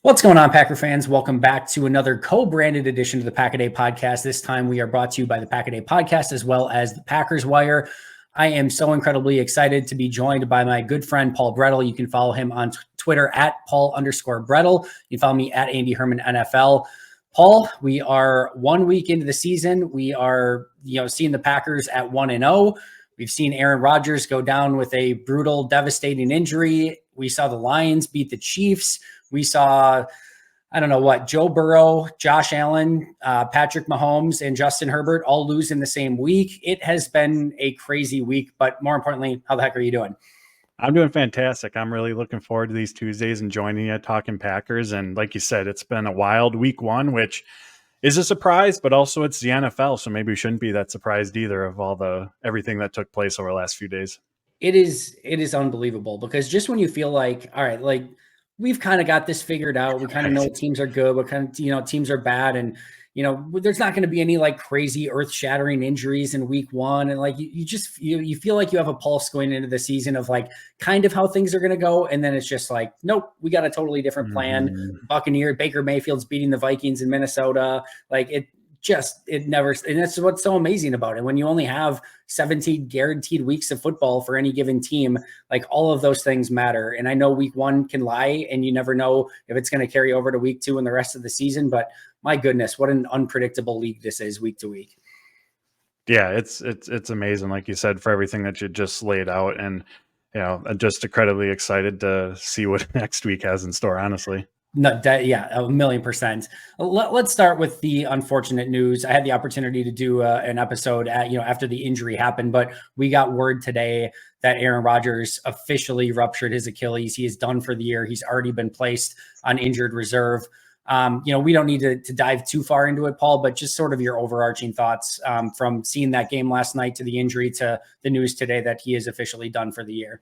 What's going on, Packer fans? Welcome back to another co-branded edition of the Pack-A-Day podcast. This time we are brought to you by the Pack-A-Day podcast as well as the Packers Wire. I am so incredibly excited to be joined by my good friend, Paul Bretl. You can follow him on Twitter at Paul_Bretl. You can follow me at Andy Herman NFL. Paul, we are 1 week into the season. We are, seeing the Packers at 1-0. We've seen Aaron Rodgers go down with a brutal, devastating injury. We saw the Lions beat the Chiefs. We saw, Joe Burrow, Josh Allen, Patrick Mahomes, and Justin Herbert all lose in the same week. It has been a crazy week, but more importantly, how the heck are you doing? I'm doing fantastic. I'm really looking forward to these Tuesdays and joining you talking Packers. And like you said, it's been a wild week one, which is a surprise, but also it's the NFL. So maybe we shouldn't be that surprised either of everything that took place over the last few days. It is unbelievable because just when you feel like, all right, like we've kind of got this figured out. We kind of know teams are good, but kind of, teams are bad. And, there's not going to be any like crazy earth shattering injuries in week one. And like, you feel like you have a pulse going into the season of like kind of how things are going to go. And then it's just like, nope, we got a totally different plan. Buccaneer, Baker Mayfield's beating the Vikings in Minnesota. Like it never, and that's what's so amazing about it. When you only have 17 guaranteed weeks of football for any given team, like all of those things matter. And I know week one can lie and you never know if it's going to carry over to week two and the rest of the season, but my goodness, what an unpredictable league this is week to week. Yeah, it's amazing. Like you said, for everything that you just laid out, and, I'm just incredibly excited to see what next week has in store, honestly. No, yeah, 1,000,000%. Let's start with the unfortunate news. I had the opportunity to do an episode after the injury happened, but we got word today that Aaron Rodgers officially ruptured his Achilles. He is done for the year. He's already been placed on injured reserve. We don't need to dive too far into it, Paul, but just sort of your overarching thoughts from seeing that game last night to the injury to the news today that he is officially done for the year.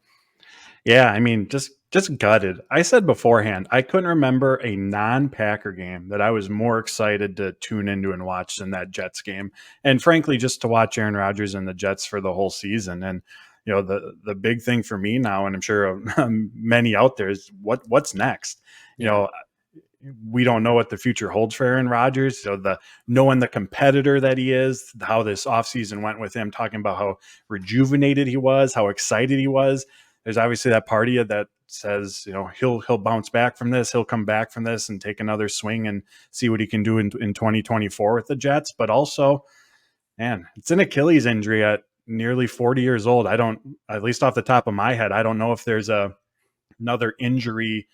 Yeah, I mean, just gutted. I said beforehand, I couldn't remember a non-Packer game that I was more excited to tune into and watch than that Jets game. And frankly, just to watch Aaron Rodgers and the Jets for the whole season. And, the big thing for me now, and I'm sure many out there, is what's next. We don't know what the future holds for Aaron Rodgers. So knowing the competitor that he is, how this offseason went with him, talking about how rejuvenated he was, how excited he was. There's obviously that part of you that says, he'll bounce back from this. He'll come back from this and take another swing and see what he can do in 2024 with the Jets. But also, man, it's an Achilles injury at nearly 40 years old. At least off the top of my head, I don't know if there's another injury,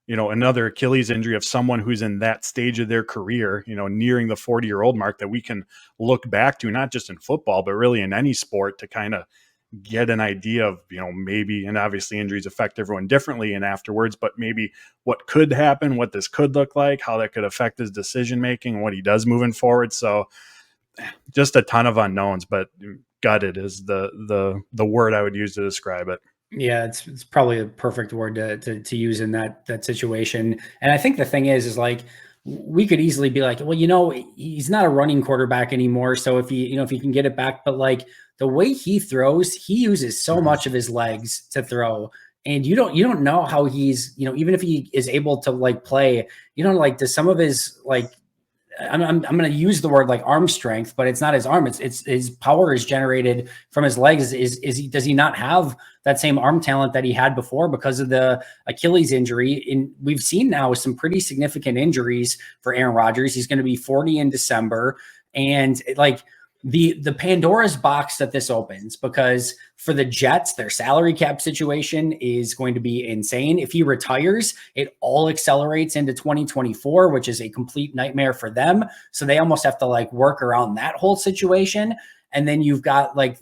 another Achilles injury of someone who's in that stage of their career, nearing the 40-year-old mark that we can look back to, not just in football, but really in any sport, to kind of get an idea of, maybe, and obviously injuries affect everyone differently and afterwards, but maybe what could happen, what this could look like, how that could affect his decision-making, what he does moving forward. So just a ton of unknowns, but gutted is the word I would use to describe it. Yeah, it's probably a perfect word to use in that situation. And I think the thing is like, we could easily be like, well, he's not a running quarterback anymore. So if he can get it back, but like the way he throws, he uses so much of his legs to throw. And you don't know how he's, even if he is able to like play, does some of his like, I'm going to use the word like arm strength, but it's not his arm. It's his power is generated from his legs. Does he not have that same arm talent that he had before because of the Achilles injury? And we've seen now some pretty significant injuries for Aaron Rodgers. He's going to be 40 in December. And like the Pandora's box that this opens, because for the Jets, their salary cap situation is going to be insane. If he retires, it all accelerates into 2024, which is a complete nightmare for them. So they almost have to like work around that whole situation. And then you've got like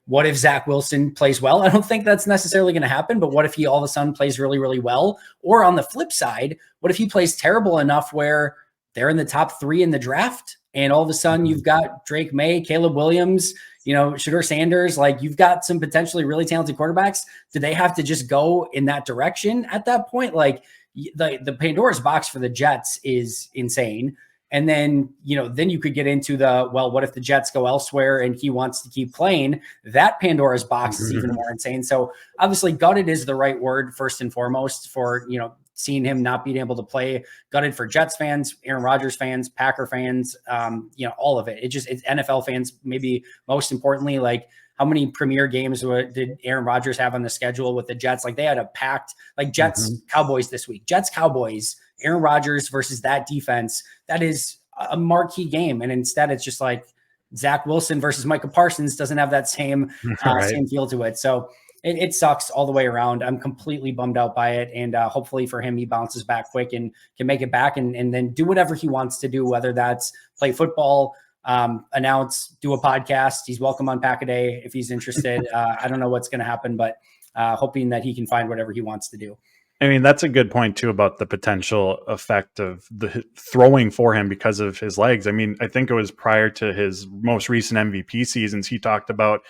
what if Zach Wilson plays well? I don't think that's necessarily going to happen, but what if he all of a sudden plays really, really well? Or on the flip side, what if he plays terrible enough where they're in the top 3 in the draft? And all of a sudden you've got Drake May, Caleb Williams, Shedeur Sanders, like you've got some potentially really talented quarterbacks. Do they have to just go in that direction at that point? Like the Pandora's box for the Jets is insane. And then, then you could get into what if the Jets go elsewhere and he wants to keep playing? That Pandora's box is even more insane. So obviously gutted is the right word first and foremost for, seeing him not being able to play. Gutted for Jets fans, Aaron Rodgers fans, Packer fans, all of it. It's NFL fans, maybe most importantly, like how many premier games did Aaron Rodgers have on the schedule with the Jets? Like they had a packed, like Jets Cowboys this week, Jets Cowboys, Aaron Rodgers versus that defense. That is a marquee game. And instead it's just like Zach Wilson versus Micah Parsons doesn't have that same same feel to it. So it sucks all the way around. I'm completely bummed out by it. And hopefully for him, he bounces back quick and can make it back and then do whatever he wants to do, whether that's play football, announce, do a podcast. He's welcome on Pack-A-Day if he's interested. I don't know what's going to happen, but hoping that he can find whatever he wants to do. I mean, that's a good point too about the potential effect of the throwing for him because of his legs. I mean, I think it was prior to his most recent MVP seasons, he talked about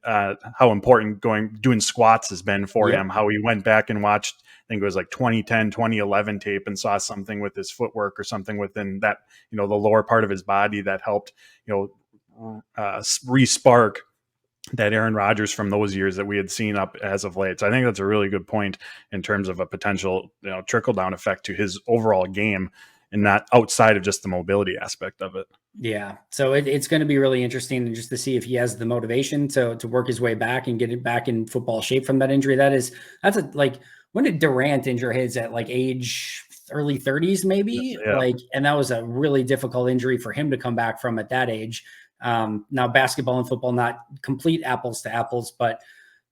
how important doing squats has been for him, how he went back and watched, I think it was like 2010, 2011 tape and saw something with his footwork or something within that, the lower part of his body that helped, re-spark that Aaron Rodgers from those years that we had seen up as of late. So I think that's a really good point in terms of a potential, trickle down effect to his overall game and not outside of just the mobility aspect of it. Yeah. So it's going to be really interesting just to see if he has the motivation to work his way back and get it back in football shape from that injury. When did Durant injure his at like age early 30s, maybe? Yeah. And that was a really difficult injury for him to come back from at that age. Now basketball and football, not complete apples to apples, but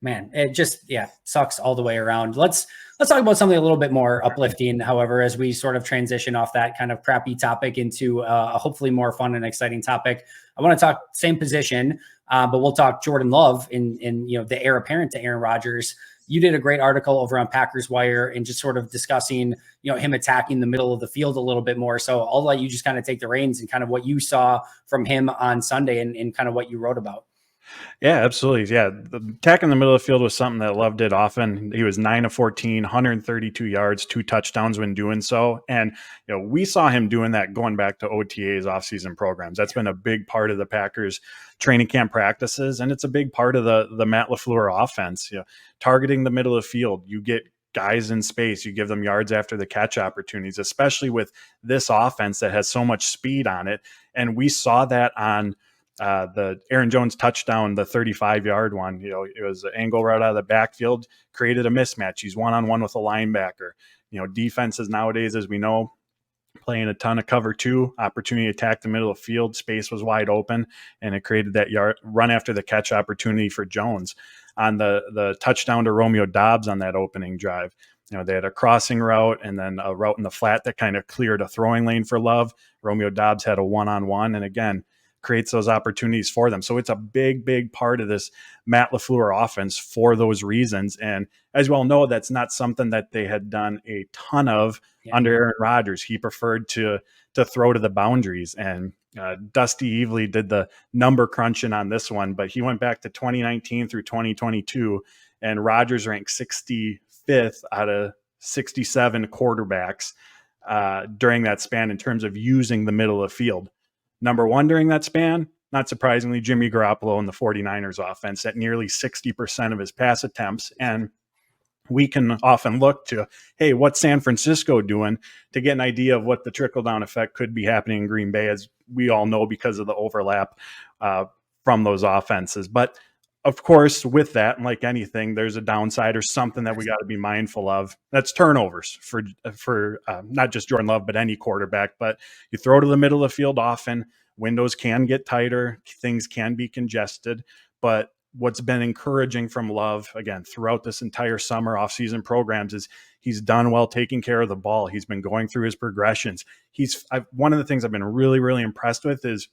man, it just, sucks all the way around. Let's talk about something a little bit more uplifting, however, as we sort of transition off that kind of crappy topic into a hopefully more fun and exciting topic. I want to talk same position, but we'll talk Jordan Love in the heir apparent to Aaron Rodgers. You did a great article over on Packers Wire and just sort of discussing, him attacking the middle of the field a little bit more. So I'll let you just kind of take the reins and kind of what you saw from him on Sunday and kind of what you wrote about. Yeah, absolutely. Yeah. The attack in the middle of the field was something that Love did often. He was 9 of 14, 132 yards, 2 touchdowns when doing so. And, we saw him doing that going back to OTA's offseason programs. That's been a big part of the Packers training camp practices. And it's a big part of the Matt LaFleur offense, targeting the middle of the field. You get guys in space, you give them yards after the catch opportunities, especially with this offense that has so much speed on it. And we saw that on the Aaron Jones touchdown, the 35-yard one. It was an angle right out of the backfield, created a mismatch. He's one-on-one with a linebacker. Defenses nowadays, as we know, playing a ton of cover 2, opportunity to attack the middle of the field. Space was wide open, and it created that run after the catch opportunity for Jones. On the touchdown to Romeo Doubs on that opening drive, they had a crossing route and then a route in the flat that kind of cleared a throwing lane for Love. Romeo Doubs had a one-on-one, and again, creates those opportunities for them. So it's a big, big part of this Matt LaFleur offense for those reasons. And as we all know, that's not something that they had done a ton of under Aaron Rodgers. He preferred to throw to the boundaries. And Dusty Evely did the number crunching on this one, but he went back to 2019 through 2022, and Rodgers ranked 65th out of 67 quarterbacks during that span in terms of using the middle of the field. Number 1 during that span, not surprisingly, Jimmy Garoppolo in the 49ers offense at nearly 60% of his pass attempts. And we can often look to, hey, what's San Francisco doing, to get an idea of what the trickle-down effect could be happening in Green Bay, as we all know, because of the overlap from those offenses. But of course, with that, and like anything, there's a downside or something that we got to be mindful of. That's turnovers for not just Jordan Love, but any quarterback. But you throw to the middle of the field often, windows can get tighter, things can be congested. But what's been encouraging from Love, again, throughout this entire summer offseason programs, is he's done well taking care of the ball. He's been going through his progressions. One of the things I've been really, really impressed with is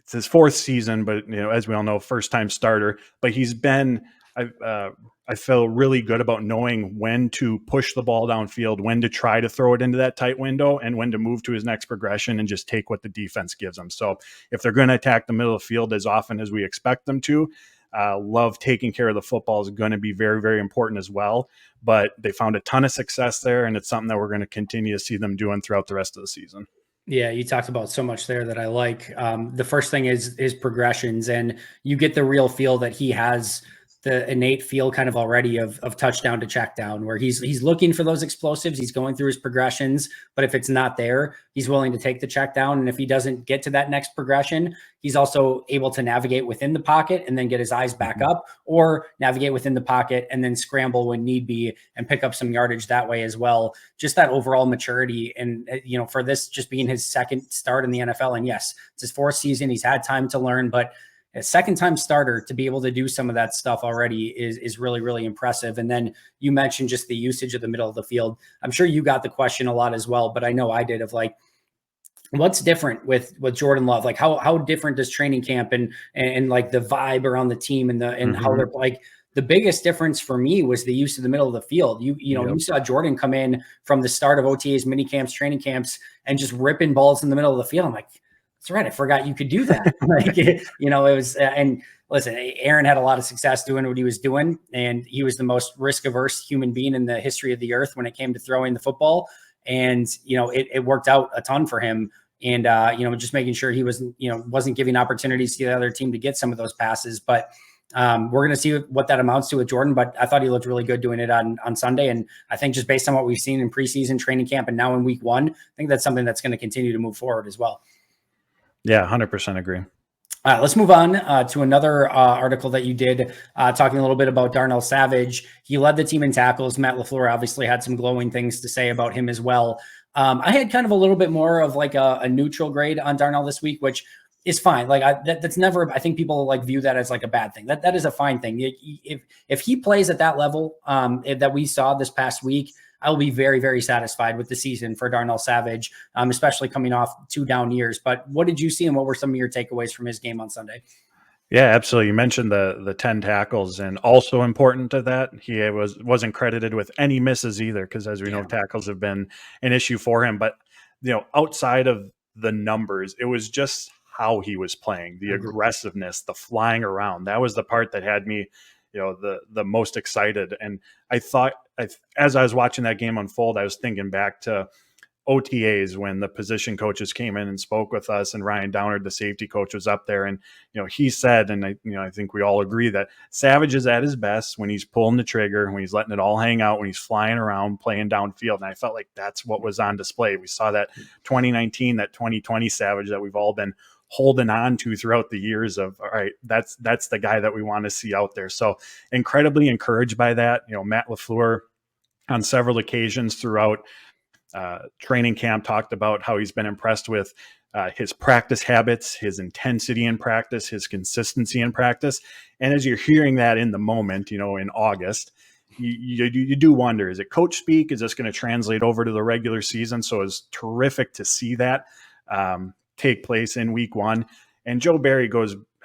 it's his 4th season, but as we all know, first time starter. But he's been, I feel really good about knowing when to push the ball downfield, when to try to throw it into that tight window, and when to move to his next progression and just take what the defense gives him. So if they're going to attack the middle of the field as often as we expect them to, Love taking care of the football is going to be very, very important as well. But they found a ton of success there, and it's something that we're going to continue to see them doing throughout the rest of the season. Yeah, you talked about so much there that I like. The first thing is progressions, and you get the real feel that he has the innate feel kind of already of touchdown to check down, where he's looking for those explosives. He's going through his progressions, but if it's not there, he's willing to take the check down. And if he doesn't get to that next progression, he's also able to navigate within the pocket and then get his eyes back up, or navigate within the pocket and then scramble when need be and pick up some yardage that way as well. Just that overall maturity. And, for this just being his second start in the NFL, and yes, it's his fourth season. He's had time to learn, but a second time starter to be able to do some of that stuff already is really, really impressive. And then you mentioned just the usage of the middle of the field. I'm sure you got the question a lot as well, but I know I did, of like, what's different with Jordan Love? Like how different does training camp and like the vibe around the team and how they're like. The biggest difference for me was the use of the middle of the field. You saw Jordan come in from the start of OTAs, mini camps, training camps, and just ripping balls in the middle of the field. I'm like, that's right, I forgot you could do that. It was, and listen, Aaron had a lot of success doing what he was doing, and he was the most risk-averse human being in the history of the earth when it came to throwing the football. And, it worked out a ton for him. And, just making sure he wasn't giving opportunities to the other team to get some of those passes. But we're going to see what that amounts to with Jordan, but I thought he looked really good doing it on Sunday. And I think just based on what we've seen in preseason training camp and now in week 1, I think that's something that's going to continue to move forward as well. Yeah, 100% agree. Let's move on to another article that you did talking a little bit about Darnell Savage. He led the team in tackles. Matt LaFleur obviously had some glowing things to say about him as well. I had kind of a little bit more of like a neutral grade on Darnell this week, which is fine. Like that's never, I think people like view that as like a bad thing. That is a fine thing. If he plays at that level that we saw this past week, I'll be very, very satisfied with the season for Darnell Savage, especially coming off 2 down years. But what did you see, and what were some of your takeaways from his game on Sunday? Yeah, absolutely. You mentioned the 10 tackles, and also important to that, he wasn't credited with any misses either, because as we know, tackles have been an issue for him. But outside of the numbers, it was just how he was playing, the aggressiveness, the flying around. That was the part that had me the most excited. And I thought, as I was watching that game unfold, I was thinking back to OTAs when the position coaches came in and spoke with us, and Ryan Downard, the safety coach, was up there, and he said, and I think we all agree, that Savage is at his best when he's pulling the trigger, when he's letting it all hang out, when he's flying around, playing downfield. And I felt like that's what was on display. We saw that 2019, that 2020 Savage that we've all been holding on to throughout the years of, all right, that's the guy that we want to see out there. So incredibly encouraged by that. Matt LaFleur on several occasions throughout training camp talked about how he's been impressed with his practice habits, his intensity in practice, his consistency in practice. And as you're hearing that in the moment, in August, you do wonder, is it coach speak? Is this going to translate over to the regular season? So it's terrific to see that take place in week 1. And Joe Barry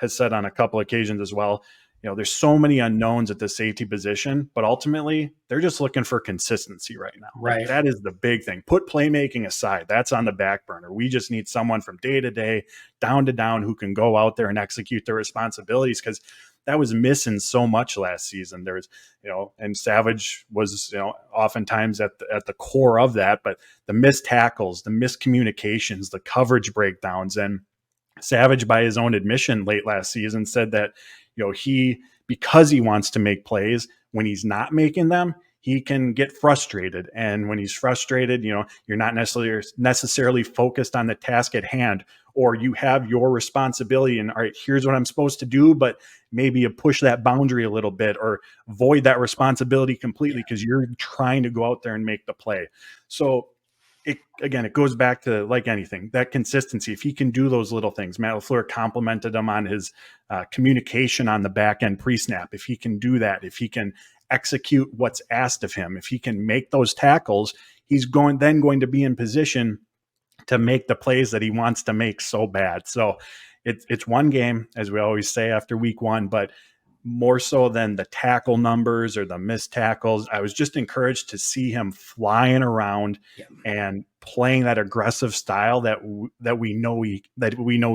has said on a couple occasions as well, there's so many unknowns at the safety position, but ultimately they're just looking for consistency right now. Right. Like, that is the big thing. Put playmaking aside. That's on the back burner. We just need someone from day to day, down to down, who can go out there and execute their responsibilities, because that was missing so much last season. There's, and Savage was, oftentimes at the core of that, but the missed tackles, the miscommunications, the coverage breakdowns. And Savage, by his own admission late last season, said that, because he wants to make plays, when he's not making them, he can get frustrated. And when he's frustrated, you're not necessarily focused on the task at hand, or you have your responsibility and, all right, here's what I'm supposed to do, but maybe you push that boundary a little bit or void that responsibility completely because you're trying to go out there and make the play. So it goes back to, like anything, that consistency. If he can do those little things, Matt LaFleur complimented him on his communication on the back end pre-snap. If he can do that, if he can execute what's asked of him, if he can make those tackles, he's going to be in position to make the plays that he wants to make so bad. So it's one game, as we always say after week 1, but more so than the tackle numbers or the missed tackles, I was just encouraged to see him flying around and playing that aggressive style that we know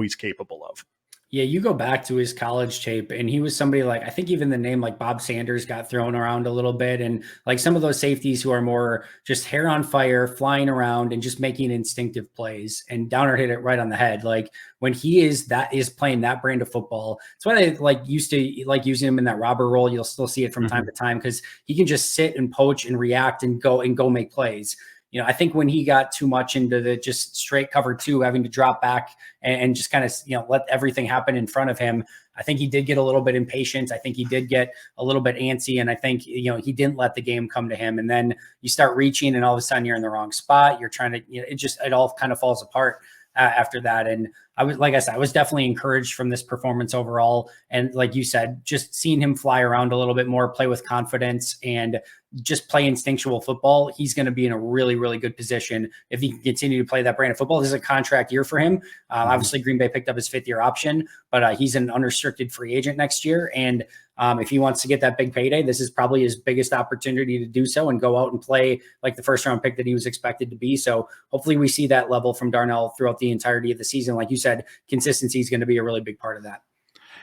he's capable of. Yeah, you go back to his college tape, and he was somebody like, I think even the name like Bob Sanders got thrown around a little bit. And like some of those safeties who are more just hair on fire, flying around and just making instinctive plays. And Downer hit it right on the head. Like when he is playing that brand of football, that's why they like used to like using him in that robber role. You'll still see it from time to time because he can just sit and poach and react and go make plays. I think when he got too much into the just straight cover two, having to drop back and just kind of, let everything happen in front of him, I think he did get a little bit impatient. I think he did get a little bit antsy. And I think, he didn't let the game come to him. And then you start reaching and all of a sudden you're in the wrong spot. You're trying to, it all kind of falls apart after that. And like I said, I was definitely encouraged from this performance overall. And like you said, just seeing him fly around a little bit more, play with confidence and just play instinctual football, he's going to be in a really, really good position if he can continue to play that brand of football. This is a contract year for him. Obviously, Green Bay picked up his 5th-year option, but he's an unrestricted free agent next year. And if he wants to get that big payday, this is probably his biggest opportunity to do so and go out and play like the first-round pick that he was expected to be. So hopefully we see that level from Darnell throughout the entirety of the season. Like you said, consistency is going to be a really big part of that.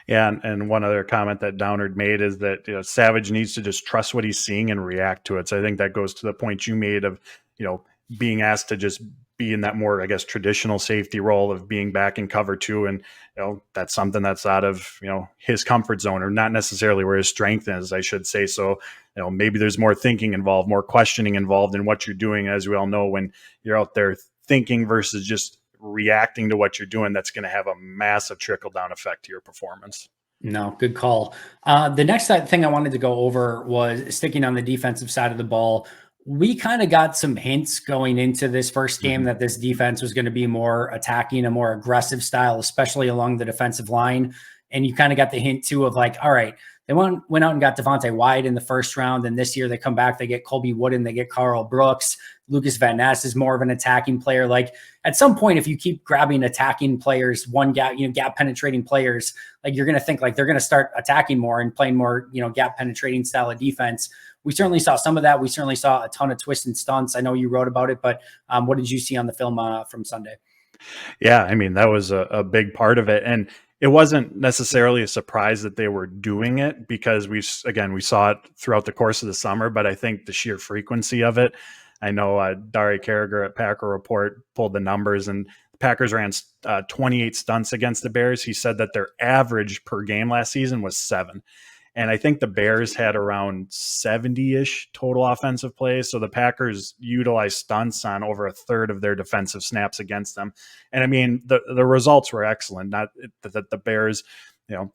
Yeah, and one other comment that Downard made is that Savage needs to just trust what he's seeing and react to it. So I think that goes to the point you made of being asked to just be in that more, I guess, traditional safety role of being back in cover two, and that's something that's out of his comfort zone, or not necessarily where his strength is, I should say. So maybe there's more thinking involved, more questioning involved in what you're doing. As we all know, when you're out there thinking versus just reacting to what you're doing, that's going to have a massive trickle down effect to your performance. No, good call. The next thing I wanted to go over was sticking on the defensive side of the ball. We kind of got some hints going into this first game that this defense was going to be more attacking, a more aggressive style, especially along the defensive line. And you kind of got the hint too of like, all right, they went out and got Devontae Wyatt in the first round. And this year they come back, they get Colby Wooden, they get Carl Brooks. Lucas Van Ness is more of an attacking player. Like at some point, if you keep grabbing attacking players, one gap penetrating players, like you're going to think like they're going to start attacking more and playing more, gap penetrating style of defense. We certainly saw some of that. We certainly saw a ton of twists and stunts. I know you wrote about it, but what did you see on the film from Sunday? Yeah, I mean, that was a big part of it. And it wasn't necessarily a surprise that they were doing it because we saw it throughout the course of the summer, but I think the sheer frequency of it, I know Dari Carragher at Packer Report pulled the numbers, and the Packers ran 28 stunts against the Bears. He said that their average per game last season was 7. And I think the Bears had around 70-ish total offensive plays. So the Packers utilized stunts on over a third of their defensive snaps against them. And I mean, the results were excellent. Not that the Bears,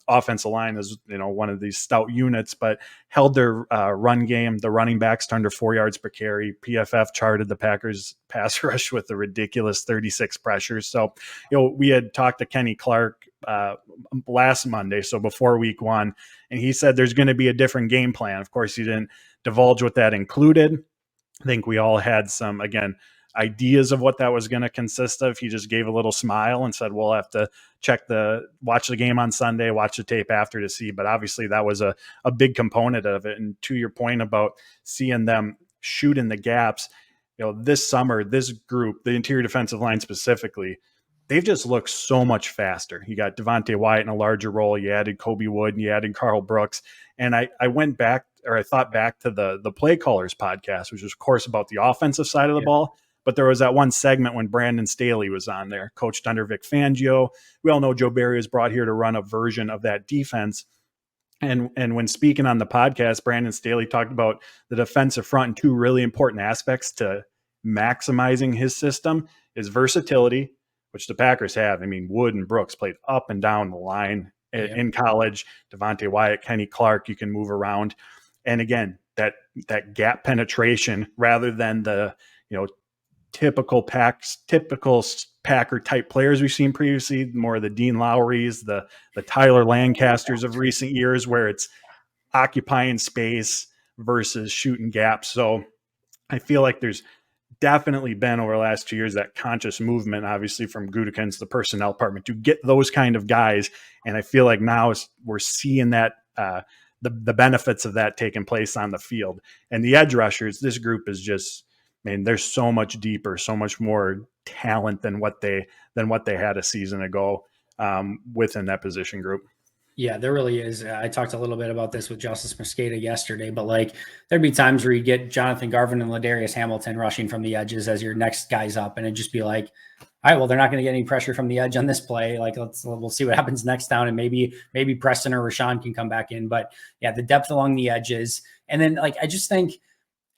offensive line is, one of these stout units, but held their run game. The running backs to under 4 yards per carry. PFF charted the Packers pass rush with a ridiculous 36 pressures. So, we had talked to Kenny Clark last Monday, so before week 1, and he said there's going to be a different game plan. Of course, he didn't divulge what that included. I think we all had some, again, ideas of what that was going to consist of. He just gave a little smile and said, we'll have to watch the game on Sunday, watch the tape after to see. But obviously that was a big component of it. And to your point about seeing them shoot in the gaps, this summer, this group, the interior defensive line specifically, they've just looked so much faster. You got Devontae Wyatt in a larger role. You added Colby Wood and you added Carl Brooks. And I thought back to the Play Callers podcast, which was, of course, about the offensive side of the ball. But there was that one segment when Brandon Staley was on there, coached under Vic Fangio. We all know Joe Barry was brought here to run a version of that defense. And when speaking on the podcast, Brandon Staley talked about the defensive front and 2 really important aspects to maximizing his system is versatility, which the Packers have. I mean, Wood and Brooks played up and down the line in college. Devontae Wyatt, Kenny Clark, you can move around. And again, that gap penetration rather than the, typical Packer type players we've seen previously, more of the Dean Lowrys, the Tyler Lancasters of recent years, where it's occupying space versus shooting gaps. So I feel like there's definitely been over the last 2 years that conscious movement, obviously from Gutekunst, the personnel department, to get those kind of guys. And I feel like now we're seeing that the benefits of that taking place on the field. And the edge rushers, this group is just, they're so much deeper, so much more talent than what they had a season ago. within that position group. Yeah, there really is. I talked a little bit about this with Justice Mosqueda yesterday, but like there'd be times where you get Jonathan Garvin and Ladarius Hamilton rushing from the edges as your next guys up, and it'd just be like, all right, well, they're not going to get any pressure from the edge on this play. Like, we'll see what happens next down, and maybe Preston or Rashaan can come back in. But yeah, the depth along the edges, and then like I just think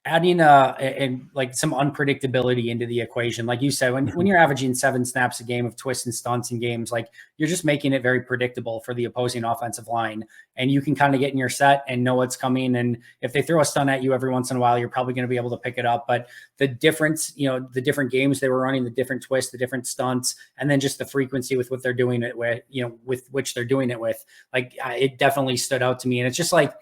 adding and like some unpredictability into the equation. Like you said, when you're averaging 7 snaps a game of twists and stunts in games, like you're just making it very predictable for the opposing offensive line. And you can kind of get in your set and know what's coming. And if they throw a stun at you every once in a while, you're probably going to be able to pick it up. But the difference, the different games they were running, the different twists, the different stunts, and then just the frequency with what they're doing it with, with which they're doing it with, like it definitely stood out to me. And it's just like,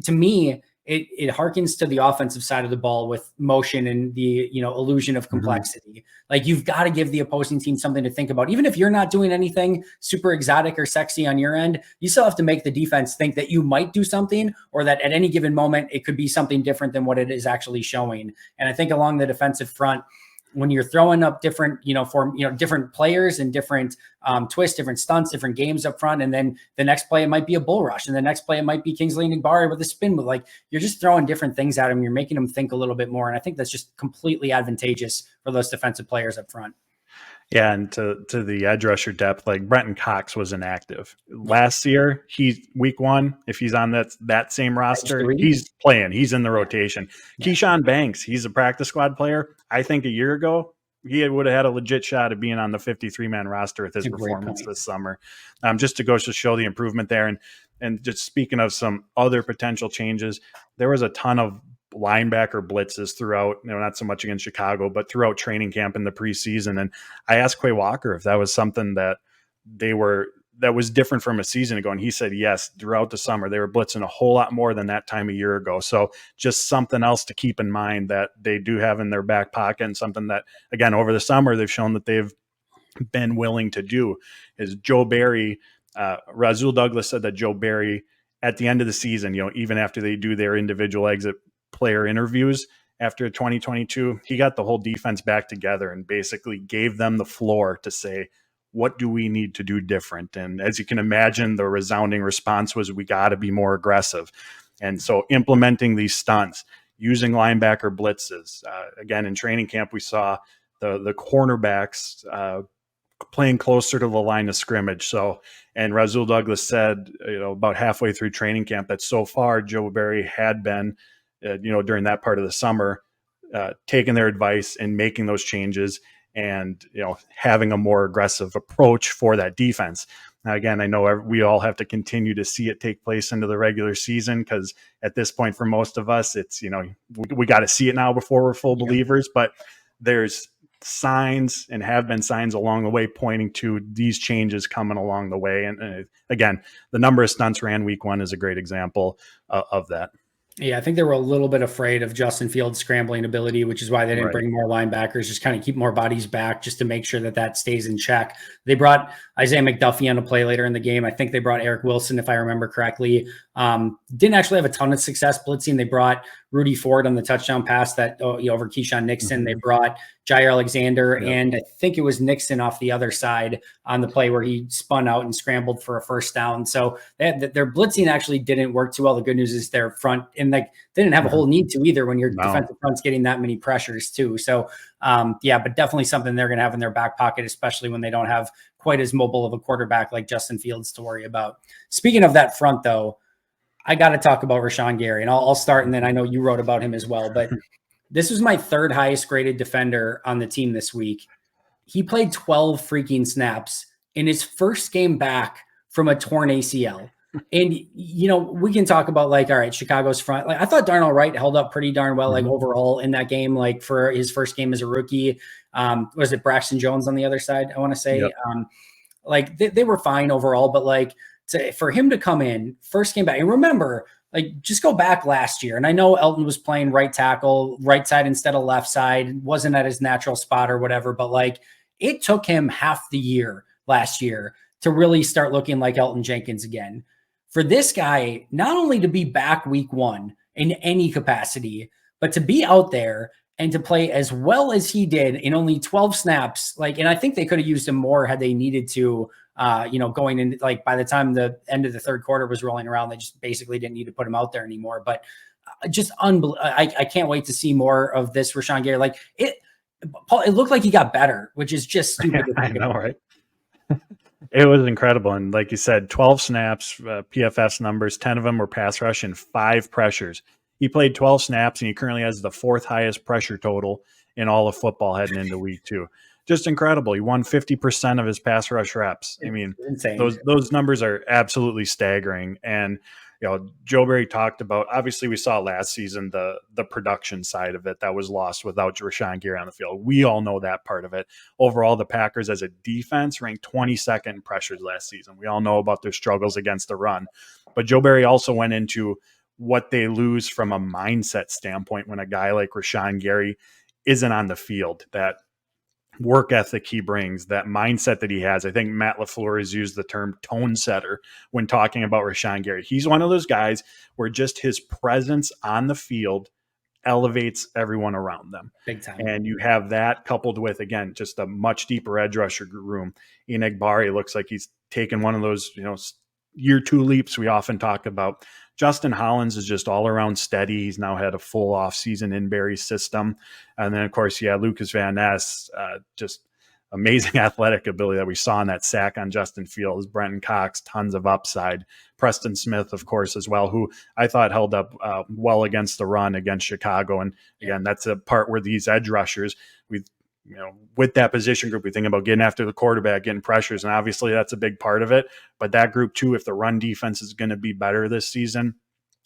to me, it harkens to the offensive side of the ball with motion and the, illusion of complexity. Mm-hmm. Like you've got to give the opposing team something to think about. Even if you're not doing anything super exotic or sexy on your end, you still have to make the defense think that you might do something, or that at any given moment, it could be something different than what it is actually showing. And I think along the defensive front, when you're throwing up different, different players and different twists, different stunts, different games up front, and then the next play it might be a bull rush, and the next play it might be Kingsley Nagbari with a spin move. Like you're just throwing different things at him. You're making them think a little bit more, and I think that's just completely advantageous for those defensive players up front. Yeah, and to the edge rusher depth, like Brenton Cox was inactive last year. He's week 1. If he's on that same roster, he's playing. He's in the rotation. Yeah. Keyshawn Banks, he's a practice squad player. I think a year ago, he would have had a legit shot of being on the 53-man roster with his performance this summer. Just to go to show the improvement there. And just speaking of some other potential changes, there was a ton of linebacker blitzes throughout, not so much against Chicago, but throughout training camp in the preseason. And I asked Quay Walker if that was something that was different from a season ago. And he said, yes, throughout the summer, they were blitzing a whole lot more than that time a year ago. So just something else to keep in mind that they do have in their back pocket, and something that, again, over the summer, they've shown that they've been willing to do is Joe Barry. Rasul Douglas said that Joe Barry at the end of the season, even after they do their individual exit player interviews after 2022, he got the whole defense back together and basically gave them the floor to say, what do we need to do different? And as you can imagine, the resounding response was, we got to be more aggressive. And so implementing these stunts, using linebacker blitzes, again, in training camp, we saw the cornerbacks playing closer to the line of scrimmage. So, and Rasul Douglas said, about halfway through training camp, that so far Joe Barry had been, during that part of the summer, taking their advice and making those changes, and having a more aggressive approach for that defense. Now, again, I know we all have to continue to see it take place into the regular season, because at this point, for most of us, it's we got to see it now before we're full believers. But there's signs, and have been signs along the way, pointing to these changes coming along the way. And again, the number of stunts ran week 1 is a great example of that. Yeah, I think they were a little bit afraid of Justin Fields' scrambling ability, which is why they didn't bring more linebackers, just kind of keep more bodies back just to make sure that stays in check. They brought Isaiah McDuffie on to play later in the game. I think they brought Eric Wilson, if I remember correctly. Didn't actually have a ton of success blitzing. They brought Rudy Ford on the touchdown pass that over Keyshawn Nixon. Mm-hmm. They brought Jair Alexander, and I think it was Nixon off the other side on the play where he spun out and scrambled for a first down. So their blitzing actually didn't work too well. The good news is their front, and they didn't have a whole need to either when your defensive front's getting that many pressures too. So but definitely something they're going to have in their back pocket, especially when they don't have quite as mobile of a quarterback like Justin Fields to worry about. Speaking of that front, though, I got to talk about Rashaan Gary, and I'll start, and then I know you wrote about him as well, but this was my 3rd highest graded defender on the team this week. He played 12 freaking snaps in his first game back from a torn ACL. And, we can talk about all right, Chicago's front. I thought Darnell Wright held up pretty darn well, overall in that game, for his first game as a rookie. Was it Braxton Jones on the other side? I want to say, yep. They were fine overall, but for him to come in first game back, and remember, just go back last year. And I know Elton was playing right tackle, right side instead of left side, wasn't at his natural spot or whatever, but it took him half the year last year to really start looking like Elton Jenkins again. For this guy, not only to be back week 1 in any capacity, but to be out there and to play as well as he did in only 12 snaps, and I think they could have used him more had they needed to, going in, like by the time the end of the third quarter was rolling around, they just basically didn't need to put him out there anymore. But just unbelievable. I can't wait to see more of this Rashaan Gary. Like Paul, it looked like he got better, which is just stupid. Yeah, I know, right? It was incredible. And like you said, 12 snaps, PFS numbers, 10 of them were pass rush and 5 pressures. He played 12 snaps and he currently has the 4th highest pressure total in all of football heading into week 2. Just incredible. He won 50% of his pass rush reps. I mean, insane. Those numbers are absolutely staggering. And Joe Barry talked about, obviously we saw last season the production side of it that was lost without Rashaan Gary on the field. We all know that part of it. Overall, the Packers as a defense ranked 22nd in pressures last season. We all know about their struggles against the run. But Joe Barry also went into what they lose from a mindset standpoint when a guy like Rashaan Gary isn't on the field, that work ethic he brings, that mindset that he has. I think Matt LaFleur has used the term tone setter when talking about Rashaan Gary. He's one of those guys where just his presence on the field elevates everyone around them. Big time. And you have that coupled with, again, just a much deeper edge rusher room. Enagbari looks like he's taken one of those, year 2 leaps we often talk about. Justin Hollins is just all around steady. He's now had a full off season in Barry's system. And then of course, Lucas Van Ness, just amazing athletic ability that we saw in that sack on Justin Fields. Brenton Cox, tons of upside. Preston Smith, of course, as well, who I thought held up well against the run against Chicago. And again, that's a part where these edge rushers, with that position group, we think about getting after the quarterback, getting pressures, and obviously that's a big part of it. But that group too, if the run defense is going to be better this season,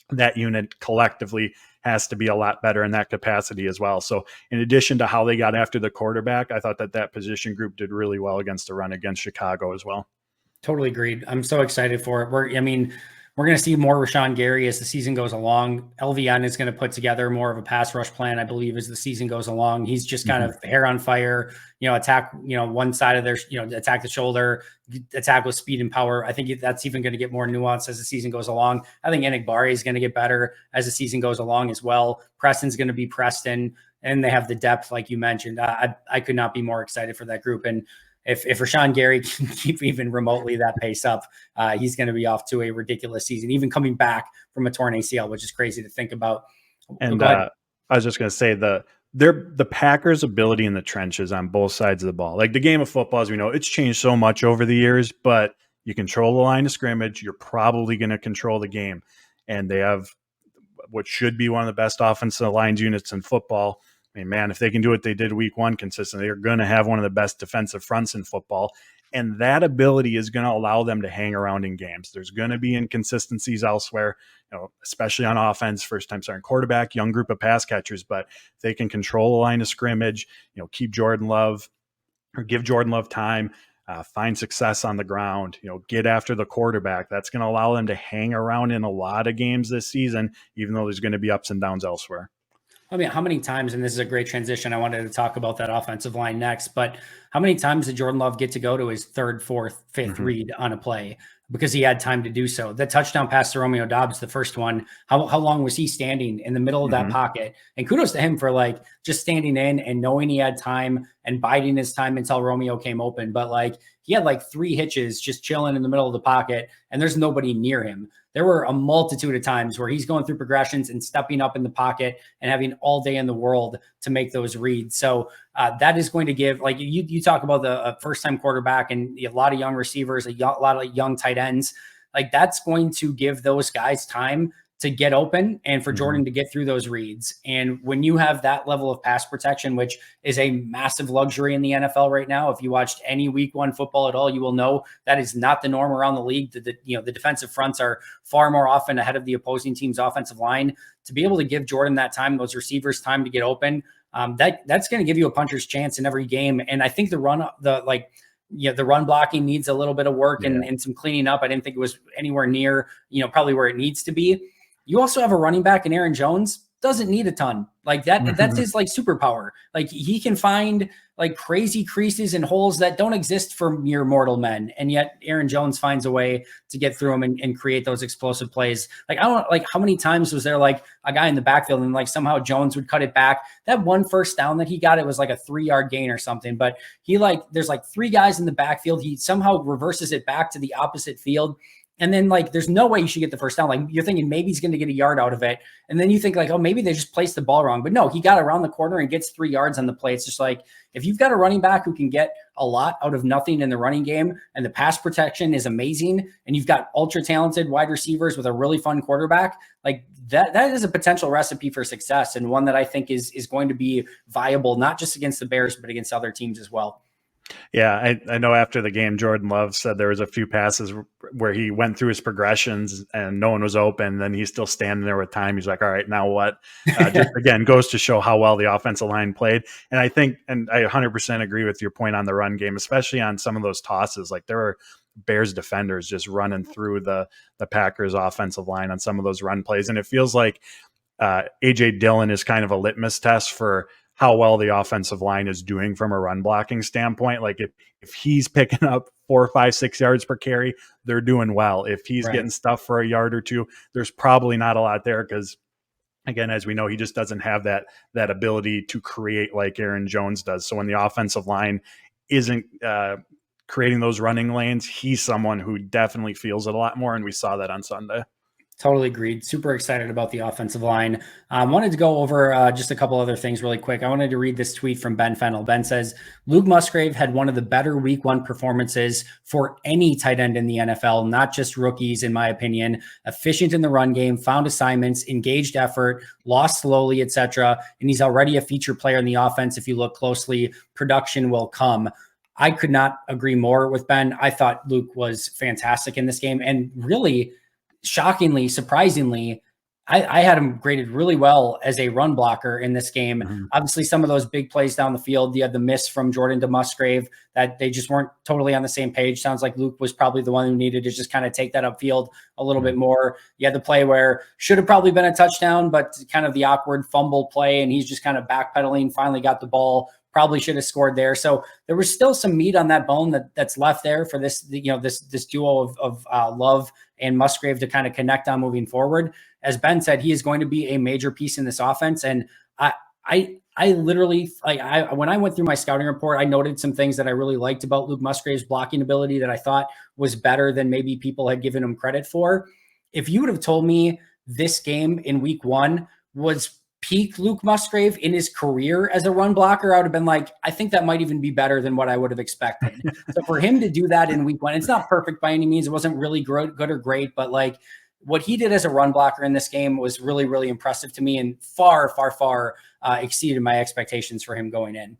that unit collectively has to be a lot better in that capacity as well. So in addition to how they got after the quarterback, I thought that position group did really well against the run against Chicago as well. Totally agreed. I'm so excited for it. We're going to see more Rashaan Gary as the season goes along. LVN is going to put together more of a pass rush plan, I believe, as the season goes along. He's just kind of hair on fire, attack, one side of their, attack the shoulder, attack with speed and power. I think that's even going to get more nuanced as the season goes along. I think Enagbari is going to get better as the season goes along as well. Preston's going to be Preston, and they have the depth, like you mentioned. I could not be more excited for that group. And if Rashaan Gary can keep even remotely that pace up, he's going to be off to a ridiculous season, even coming back from a torn ACL, which is crazy to think about. And I was just going to say the Packers' ability in the trenches on both sides of the ball. Like the game of football, as we know, it's changed so much over the years, but you control the line of scrimmage, you're probably going to control the game. And they have what should be one of the best offensive lines units in football. I mean, man, if they can do what they did week 1 consistently, they're going to have one of the best defensive fronts in football. And that ability is going to allow them to hang around in games. There's going to be inconsistencies elsewhere, especially on offense, first time starting quarterback, young group of pass catchers, but if they can control the line of scrimmage, keep Jordan Love or give Jordan Love time, find success on the ground, get after the quarterback. That's going to allow them to hang around in a lot of games this season, even though there's going to be ups and downs elsewhere. How many times, and this is a great transition, I wanted to talk about that offensive line next, but how many times did Jordan Love get to go to his 3rd, 4th, 5th read on a play because he had time to do so? The touchdown pass to Romeo Doubs, the first one, how long was he standing in the middle of that pocket? And kudos to him for just standing in and knowing he had time and biding his time until Romeo came open. But he had 3 hitches just chilling in the middle of the pocket and there's nobody near him. There were a multitude of times where he's going through progressions and stepping up in the pocket and having all day in the world to make those reads. So that is going to give, you talk about the first-time quarterback and a lot of young receivers, a lot of young tight ends. That's going to give those guys time to get open and for Jordan to get through those reads. And when you have that level of pass protection, which is a massive luxury in the NFL right now, if you watched any week 1 football at all, you will know that is not the norm around the league. The defensive fronts are far more often ahead of the opposing team's offensive line. To be able to give Jordan that time, those receivers time to get open, that's going to give you a puncher's chance in every game. And I think the run blocking needs a little bit of work and some cleaning up. I didn't think it was anywhere near, probably where it needs to be. You also have a running back in Aaron Jones doesn't need a ton. Like that's his like superpower. Like he can find like crazy creases and holes that don't exist for mere mortal men. And yet Aaron Jones finds a way to get through them and create those explosive plays. Like, I don't like how many times was there like a guy in the backfield and like somehow Jones would cut it back. That one first down that he got, it was like a 3-yard gain or something, but he like, there's like 3 guys in the backfield. He somehow reverses it back to the opposite field. And then like, there's no way you should get the first down. Like you're thinking maybe he's going to get a yard out of it. And then you think like, oh, maybe they just placed the ball wrong, but no, he got around the corner and gets 3 yards on the play. It's just like, if you've got a running back who can get a lot out of nothing in the running game and the pass protection is amazing, and you've got ultra talented wide receivers with a really fun quarterback, like that is a potential recipe for success. And one that I think is going to be viable, not just against the Bears, but against other teams as well. Yeah, I know after the game, Jordan Love said there was a few passes where he went through his progressions and no one was open. Then he's still standing there with time. He's like, all right, now what? Just again, goes to show how well the offensive line played. And I think, and I 100% agree with your point on the run game, especially on some of those tosses. Like there were Bears defenders just running through the Packers offensive line on some of those run plays. And it feels like AJ Dillon is kind of a litmus test for how well the offensive line is doing from a run blocking standpoint. Like if he's picking up 4, 5, 6 yards per carry, they're doing well. If he's getting stuff for a yard or two, there's probably not a lot there because, again, as we know, he just doesn't have that ability to create like Aaron Jones does. So when the offensive line isn't creating those running lanes, he's someone who definitely feels it a lot more, and we saw that on Sunday. Totally agreed. Super excited about the offensive line. Wanted to go over just a couple other things really quick. I wanted to read this tweet from Ben Fennell. Ben says, Luke Musgrave had one of the better week 1 performances for any tight end in the NFL, not just rookies, in my opinion. Efficient in the run game, found assignments, engaged effort, lost slowly, etc. And he's already a feature player in the offense. If you look closely, production will come. I could not agree more with Ben. I thought Luke was fantastic in this game, and really, shockingly, surprisingly, I had him graded really well as a run blocker in this game. Mm-hmm. Obviously, some of those big plays down the field, you had the miss from Jordan to Musgrave that they just weren't totally on the same page. Sounds like Luke was probably the one who needed to just kind of take that upfield a little bit more. You had the play where should have probably been a touchdown, but kind of the awkward fumble play, and he's just kind of backpedaling, finally got the ball. Probably should have scored there. So there was still some meat on that bone that's left there for this, this duo of Love and Musgrave to kind of connect on moving forward. As Ben said, he is going to be a major piece in this offense. And I literally, when I went through my scouting report, I noted some things that I really liked about Luke Musgrave's blocking ability that I thought was better than maybe people had given him credit for. If you would have told me this game in week 1 was peak Luke Musgrave in his career as a run blocker, I would have been like, I think that might even be better than what I would have expected. So for him to do that in week 1, it's not perfect by any means. It wasn't really good or great, but like what he did as a run blocker in this game was really, really impressive to me and far exceeded my expectations for him going in.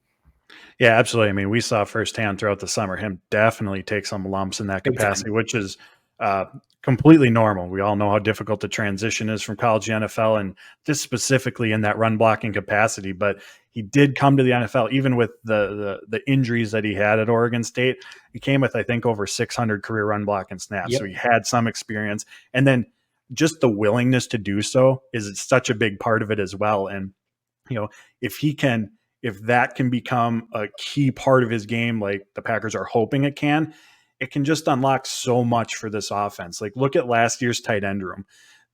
Yeah, absolutely. I mean, we saw firsthand throughout the summer him definitely take some lumps in that capacity, which is completely normal. We all know how difficult the transition is from college to NFL, and just specifically in that run blocking capacity. But he did come to the NFL, even with the injuries that he had at Oregon State. He came with, I think, over 600 career run blocking snaps. Yep. So he had some experience, and then just the willingness to do so is such a big part of it as well. And if that can become a key part of his game, like the Packers are hoping it can just unlock so much for this offense. Like look at last year's tight end room.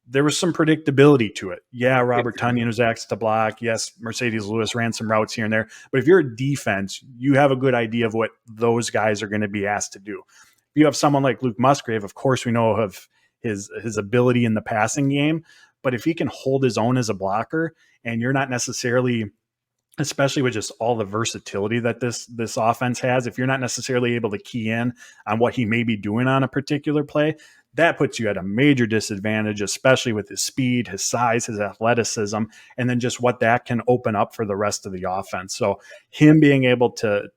There was some predictability to it. Yeah, Robert Tonyan was asked to block. Yes, Mercedes Lewis ran some routes here and there. But if you're a defense, you have a good idea of what those guys are going to be asked to do. If you have someone like Luke Musgrave, of course we know of his ability in the passing game. But if he can hold his own as a blocker, and you're not necessarily, especially with just all the versatility that this offense has, if you're not necessarily able to key in on what he may be doing on a particular play, that puts you at a major disadvantage, especially with his speed, his size, his athleticism, and then just what that can open up for the rest of the offense. So him being able to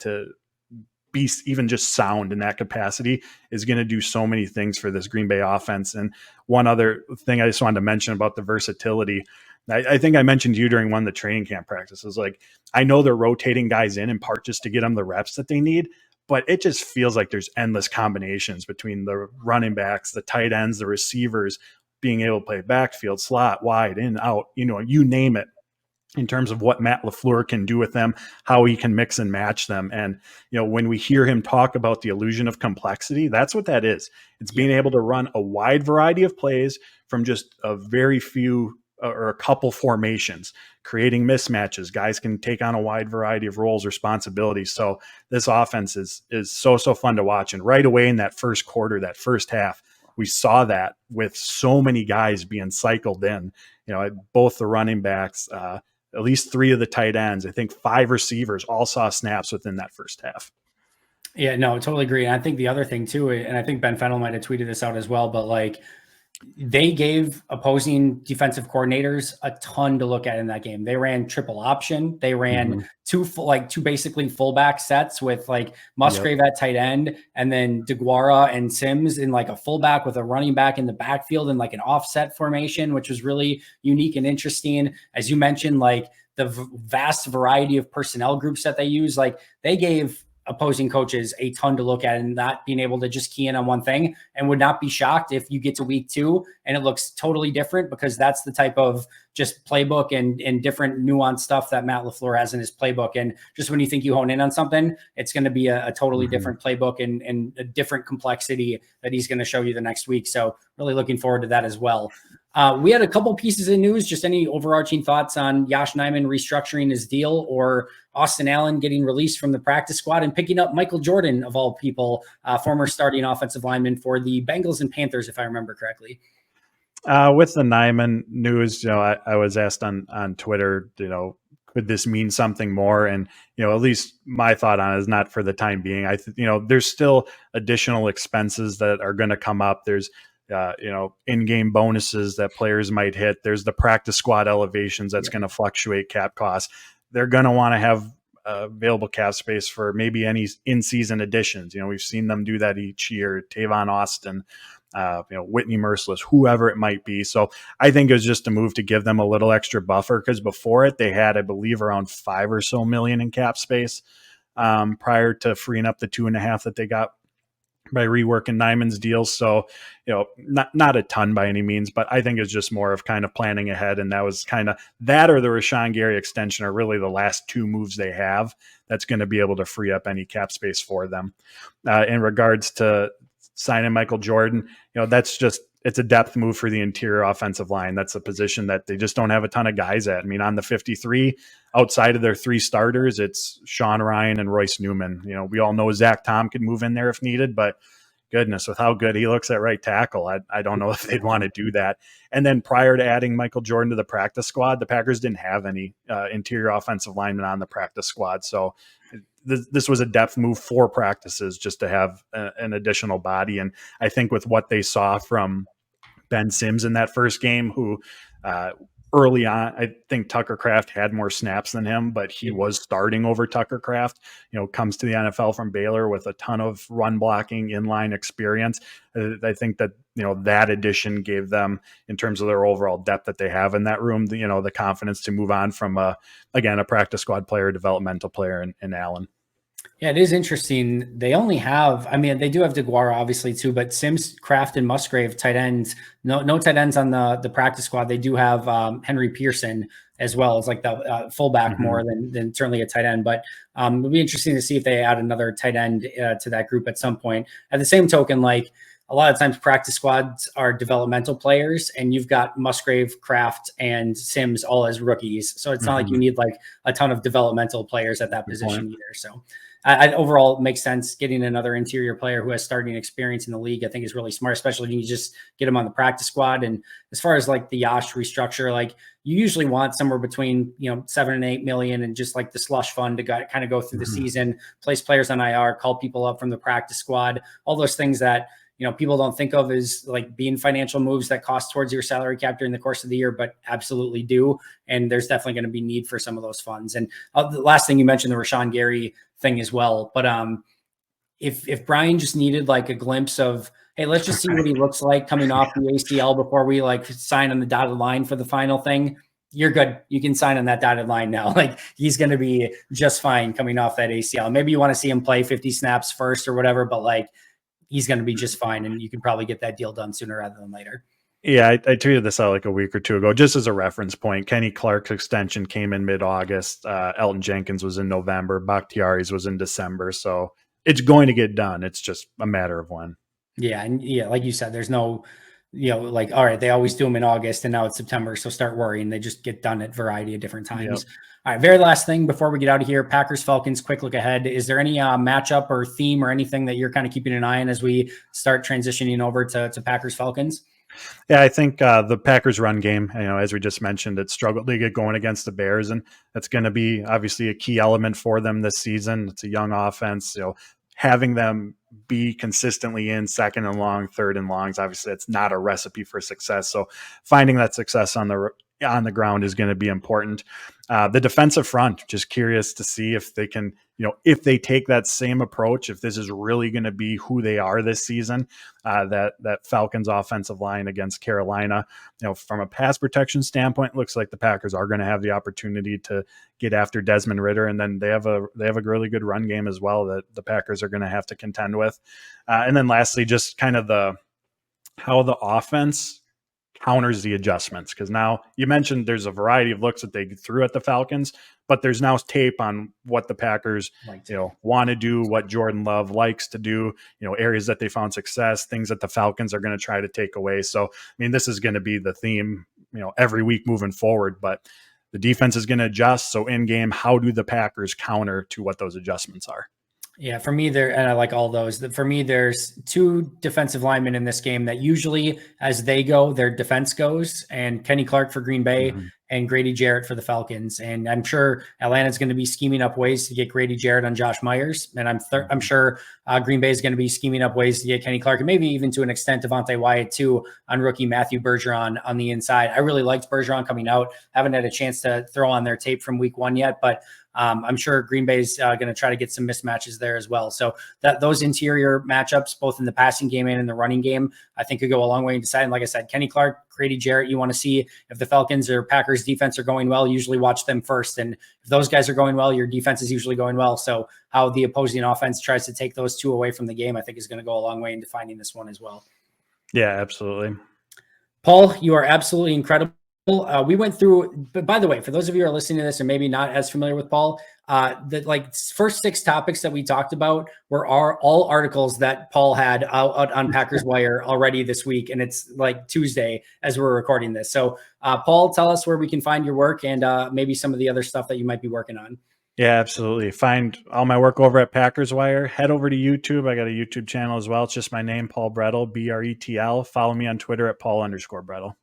be even just sound in that capacity is going to do so many things for this Green Bay offense. And one other thing I just wanted to mention about the versatility, I think I mentioned to you during one of the training camp practices, like I know they're rotating guys in part just to get them the reps that they need, but it just feels like there's endless combinations between the running backs, the tight ends, the receivers, being able to play backfield, slot, wide, in, out, you name it, in terms of what Matt LaFleur can do with them, how he can mix and match them. And, when we hear him talk about the illusion of complexity, that's what that is. It's being able to run a wide variety of plays from just a very few or a couple formations, creating mismatches. Guys can take on a wide variety of roles, responsibilities. So this offense is so fun to watch. And right away in that first quarter, that first half, we saw that with so many guys being cycled in, both the running backs, at least 3 of the tight ends, I think 5 receivers all saw snaps within that first half. Yeah, no, totally agree. And I think the other thing too, and I think Ben Fennell might have tweeted this out as well, but like they gave opposing defensive coordinators a ton to look at in that game. They ran triple option. They ran two basically fullback sets with like Musgrave at tight end, and then DeGuara and Sims in like a fullback with a running back in the backfield and like an offset formation, which was really unique and interesting. As you mentioned, like the vast variety of personnel groups that they use, like they gave opposing coaches a ton to look at, and not being able to just key in on one thing, and would not be shocked if you get to week 2 and it looks totally different, because that's the type of just playbook and different nuanced stuff that Matt LaFleur has in his playbook. And just when you think you hone in on something, it's going to be a totally different playbook and a different complexity that he's going to show you the next week. So really looking forward to that as well. We had a couple pieces of news. Just any overarching thoughts on Josh Nijman restructuring his deal, or Austin Allen getting released from the practice squad and picking up Michael Jordan, of all people, former starting offensive lineman for the Bengals and Panthers, if I remember correctly. With the Nijman news, I was asked on Twitter, could this mean something more? And, at least my thought on it is not for the time being. There's still additional expenses that are going to come up. There's, in-game bonuses that players might hit. There's the practice squad elevations that's going to fluctuate cap costs. They're going to want to have available cap space for maybe any in-season additions. We've seen them do that each year. Tavon Austin, Whitney Merciless, whoever it might be. So I think it was just a move to give them a little extra buffer, because before it, they had, I believe, around $5 or so million in cap space prior to freeing up the 2.5 that they got by reworking Nijman's deals. So, not a ton by any means, but I think it's just more of kind of planning ahead. And that was kind of that, or the Rashaan Gary extension are really the last 2 moves they have that's going to be able to free up any cap space for them. In regards to signing Michael Jordan, it's a depth move for the interior offensive line. That's a position that they just don't have a ton of guys at. I mean, on the 53, outside of their 3 starters, it's Sean Ryan and Royce Newman. We all know Zach Tom could move in there if needed, but goodness, with how good he looks at right tackle, I don't know if they'd want to do that. And then prior to adding Michael Jordan to the practice squad, the Packers didn't have any interior offensive linemen on the practice squad. So this was a depth move for practices, just to have an additional body. And I think with what they saw from Ben Sims in that first game, who early on, I think Tucker Kraft had more snaps than him, but he was starting over Tucker Kraft, comes to the NFL from Baylor with a ton of run blocking, inline experience. I think that, that addition gave them, in terms of their overall depth that they have in that room, the confidence to move on from a practice squad player, developmental player in Allen. Yeah, it is interesting. They only have, they do have DeGuara obviously too, but Sims, Kraft, and Musgrave tight ends. No tight ends on the practice squad. They do have Henry Pearson as well as like the fullback more than certainly a tight end. But it'll be interesting to see if they add another tight end to that group at some point. At the same token, like a lot of times practice squads are developmental players, and you've got Musgrave, Kraft, and Sims all as rookies. So it's not like you need like a ton of developmental players at that position either. So overall, it makes sense. Getting another interior player who has starting experience in the league, I think, is really smart, especially when you just get him on the practice squad. And as far as like the Josh restructure, like you usually want somewhere between 7 and 8 million, and just like the slush fund to kind of go through the season, place players on IR, call people up from the practice squad, all those things that people don't think of as like being financial moves that cost towards your salary cap during the course of the year, but absolutely do. And there's definitely going to be need for some of those funds. And the last thing you mentioned, the Rashaan Gary thing as well. But if Brian just needed like a glimpse of, hey, let's just see what he looks like coming off the ACL before we like sign on the dotted line for the final thing, you're good. You can sign on that dotted line now. Like he's going to be just fine coming off that ACL. Maybe you want to see him play 50 snaps first or whatever, but like, he's going to be just fine, and you can probably get that deal done sooner rather than later. Yeah, I tweeted this out like a week or two ago, just as a reference point. Kenny Clark's extension came in mid-August. Elton Jenkins was in November. Bakhtiari's was in December. So it's going to get done. It's just a matter of when. Yeah. And yeah, like you said, there's no, like, all right, they always do them in August and now it's September. So start worrying. They just get done at a variety of different times. Yep. All right. Very last thing before we get out of here, Packers, Falcons, quick look ahead. Is there any matchup or theme or anything that you're kind of keeping an eye on as we start transitioning over to Packers, Falcons? Yeah, I think the Packers run game, as we just mentioned, it struggled to get going against the Bears, and that's going to be obviously a key element for them this season. It's a young offense, having them be consistently in second and long, third and longs, obviously that's not a recipe for success. So finding that success on the ground is going to be important. The defensive front, just curious to see if they can, if they take that same approach, if this is really going to be who they are this season, that Falcons offensive line against Carolina, from a pass protection standpoint, looks like the Packers are going to have the opportunity to get after Desmond Ridder. And then they have a really good run game as well that the Packers are going to have to contend with. And then lastly, just kind of how the offense counters the adjustments, because now you mentioned there's a variety of looks that they threw at the Falcons, but there's now tape on what the Packers want to do, what Jordan Love likes to do, areas that they found success, things that the Falcons are going to try to take away. So I mean, this is going to be the theme every week moving forward, but the defense is going to adjust. So in game, how do the Packers counter to what those adjustments are? Yeah, for me there, and I like all those. For me, there's two defensive linemen in this game that usually, as they go, their defense goes. And Kenny Clark for Green Bay and Grady Jarrett for the Falcons. And I'm sure Atlanta's going to be scheming up ways to get Grady Jarrett on Josh Myers, and I'm sure Green Bay is going to be scheming up ways to get Kenny Clark, and maybe even to an extent Devontae Wyatt too on rookie Matthew Bergeron on the inside. I really liked Bergeron coming out. Haven't had a chance to throw on their tape from week one yet, but I'm sure Green Bay's going to try to get some mismatches there as well. So that those interior matchups, both in the passing game and in the running game, I think could go a long way in deciding. Like I said, Kenny Clark, Grady Jarrett, you want to see if the Falcons or Packers defense are going well, usually watch them first. And if those guys are going well, your defense is usually going well. So how the opposing offense tries to take those two away from the game, I think is going to go a long way in defining this one as well. Yeah, absolutely. Paul, you are absolutely incredible. We went through, but by the way, for those of you who are listening to this and maybe not as familiar with Paul, the first 6 topics that we talked about were all articles that Paul had out on Packers Wire already this week. And it's like Tuesday as we're recording this. So Paul, tell us where we can find your work and maybe some of the other stuff that you might be working on. Yeah, absolutely. Find all my work over at Packers Wire. Head over to YouTube. I got a YouTube channel as well. It's just my name, Paul Bretl, Bretl. Follow me on Twitter at Paul_Bretl.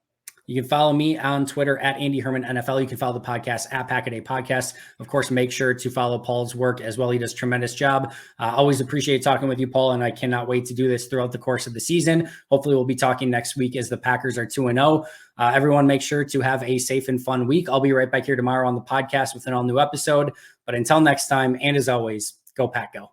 You can follow me on Twitter at Andy Herman NFL. You can follow the podcast at Pack a Day Podcast. Of course, make sure to follow Paul's work as well. He does a tremendous job. Always appreciate talking with you, Paul, and I cannot wait to do this throughout the course of the season. Hopefully, we'll be talking next week as the Packers are 2-0. Everyone, make sure to have a safe and fun week. I'll be right back here tomorrow on the podcast with an all-new episode. But until next time, and as always, go Pack Go.